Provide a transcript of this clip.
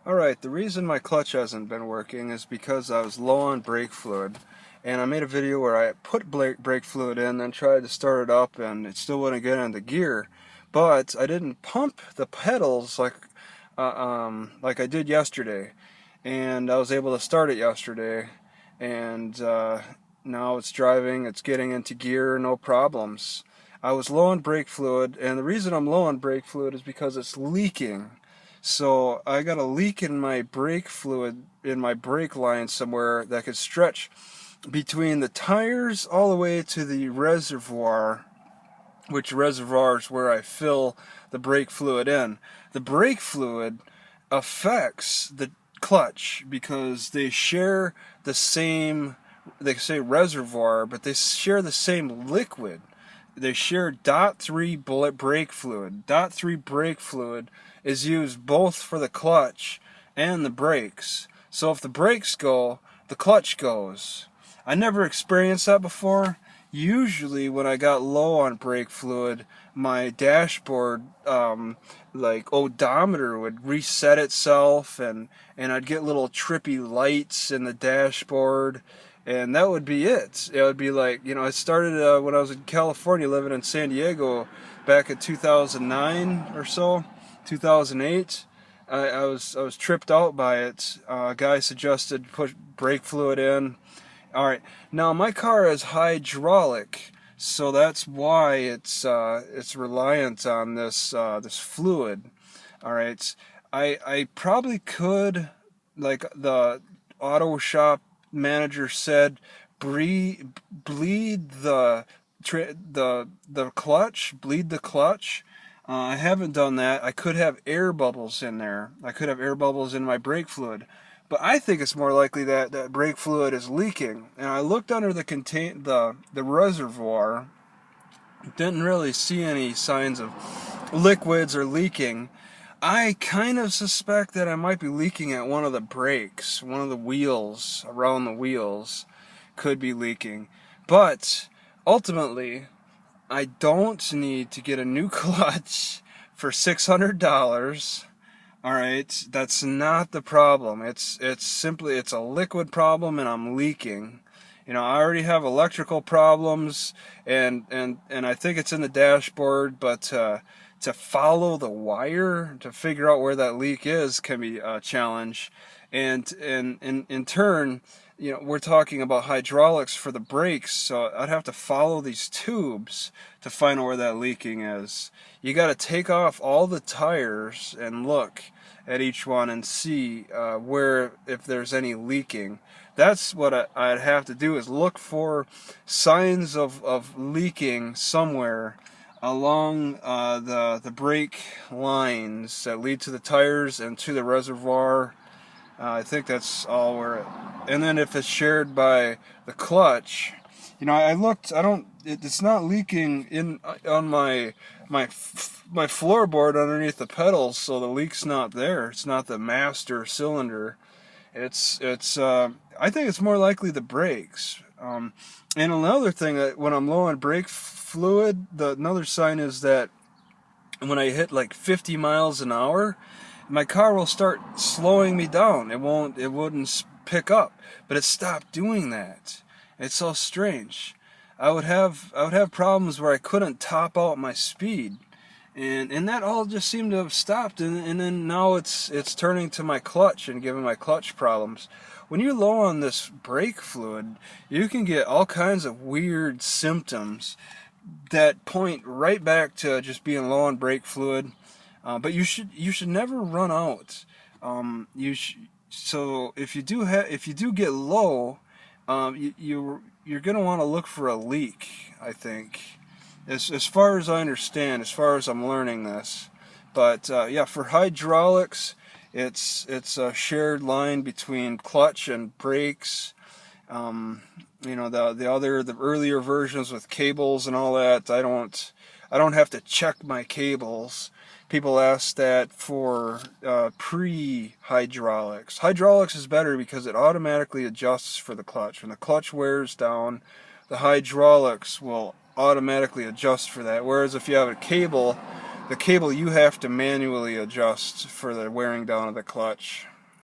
Alright, the reason my clutch hasn't been working is because I was low on brake fluid, and I made a video where I put brake fluid in, then tried to start it up, and it still wouldn't get into gear. But I didn't pump the pedals like I did yesterday, and I was able to start it yesterday, and now it's driving, it's getting into gear, no problems. I was low on brake fluid, and the reason I'm low on brake fluid is because it's leaking. So I got a leak in my brake fluid, in my brake line somewhere that could stretch between the tires all the way to the reservoir, which reservoir is where I fill the brake fluid in. The brake fluid affects the clutch because they share the same, they say reservoir, but they share the same liquid. They share .3 brake fluid. .3 brake fluid is used both for the clutch and the brakes. So if the brakes go, the clutch goes. I never experienced that before. Usually when I got low on brake fluid, my dashboard like odometer would reset itself, and I'd get little trippy lights in the dashboard, and that would be it. It would be like, you know, it started when I was in California living in San Diego back in 2009 or so, 2008. I was tripped out by it. A guy suggested put brake fluid in. Alright, now my car is hydraulic, so that's why it's reliant on this this fluid. Alright, I probably could, like the auto shop manager said, bleed the clutch, bleed the clutch. I haven't done that. I could have air bubbles in there. I could have air bubbles in my brake fluid. But I think it's more likely that brake fluid is leaking. And I looked under the reservoir, didn't really see any signs of liquids or leaking. I kind of suspect that I might be leaking at one of the brakes. One of the wheels, around the wheels, could be leaking. But ultimately, I don't need to get a new clutch for $600. Alright, that's not the problem. It's simply a liquid problem, and I'm leaking. You know, I already have electrical problems, and I think it's in the dashboard, but to follow the wire to figure out where that leak is can be a challenge. And in turn, you know, we're talking about hydraulics for the brakes, so I'd have to follow these tubes to find out where that leaking is. You got to take off all the tires and look at each one and see if there's any leaking. That's what I'd have to do, is look for signs of leaking somewhere along the brake lines that lead to the tires and to the reservoir. I think that's all where and then if it's shared by the clutch, you know, I looked. It's not leaking in on my floorboard underneath the pedals, so the leak's not there. It's not the master cylinder. It's I think it's more likely the brakes. And another thing, that when I'm low on brake fluid, another sign is that when I hit like 50 miles an hour, my car will start slowing me down. It wouldn't pick up, but it stopped doing that. It's so strange. I would have problems where I couldn't top out my speed, and that all just seemed to have stopped. And then now it's turning to my clutch and giving my clutch problems. When you're low on this brake fluid, you can get all kinds of weird symptoms that point right back to just being low on brake fluid. But you should never run out. So if you do get low, you're gonna want to look for a leak, I think, as far as I understand, as far as I'm learning this. But yeah, for hydraulics, it's a shared line between clutch and brakes. You know, the earlier versions with cables and all that, I don't have to check my cables. People ask that for pre-hydraulics. Hydraulics is better because it automatically adjusts for the clutch. When the clutch wears down, the hydraulics will automatically adjust for that. Whereas if you have a cable, the cable you have to manually adjust for the wearing down of the clutch.